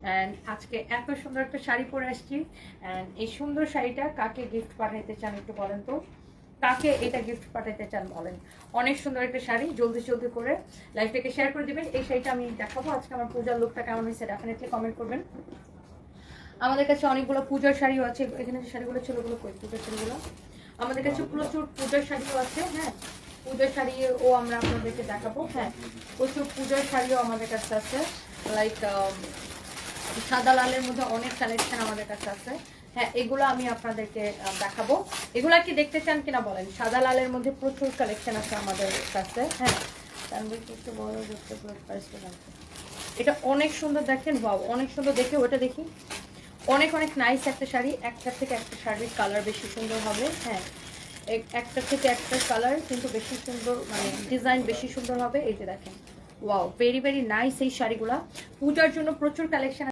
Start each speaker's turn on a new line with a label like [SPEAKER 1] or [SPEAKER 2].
[SPEAKER 1] And আজকে এত সুন্দর একটা শাড়ি পরে আসছি। অ্যান্ড এই সুন্দর শাড়িটা কাকে গিফট পাঠাইতে চান একটু বলেন তো, কাকে এটা গিফট পাঠাইতে চান বলেন। অনেক সুন্দর একটা শাড়ি, জলদি জলদি করে লাইভটাকে শেয়ার করে দিবেন। এই শাড়িটা আমি দেখাবো আজকে। আমার পূজার লুকটা কেমন হয়েছে ডেফিনেটলি কমেন্ট করবেন। আমাদের কাছে অনেকগুলো পূজার শাড়িও আছে। এখানে যে শাড়িগুলো ছিল ওগুলো কই, পূজার শাড়িগুলো আমাদের কাছে প্রচুর পূজার শাড়িও আছে। হ্যাঁ, পূজার শাড়িও আমরা আপনাদেরকে দেখাবো। হ্যাঁ, প্রচুর পূজার শাড়িও আমাদের কাছে আছে। লাইক সাদা লালের মধ্যে অনেক কালেকশন আমাদের কাছে আছে। হ্যাঁ, এগুলো আমি আপনাদেরকে দেখাবো। এগুলা কি দেখতে চান কিনা বলেন। সাদা লালের মধ্যে প্রচুর কালেকশন আছে আমাদের কাছে। হ্যাঁ, একটু বড় দেখতে এটা অনেক সুন্দর দেখেন। বাও, অনেক সুন্দর। দেখে ওটা দেখি, অনেক অনেক নাইস একটা শাড়ি। একটার থেকে একটা শাড়ির কালার বেশি সুন্দর হবে। হ্যাঁ, একটা থেকে একটা কালার কিন্তু বেশি সুন্দর, মানে ডিজাইন বেশি সুন্দর হবে। এই যে দেখেন, ওয়াও, ভেরি ভেরি নাইস এই শাড়িগুলা। পূজার জন্য প্রচুর কালেকশন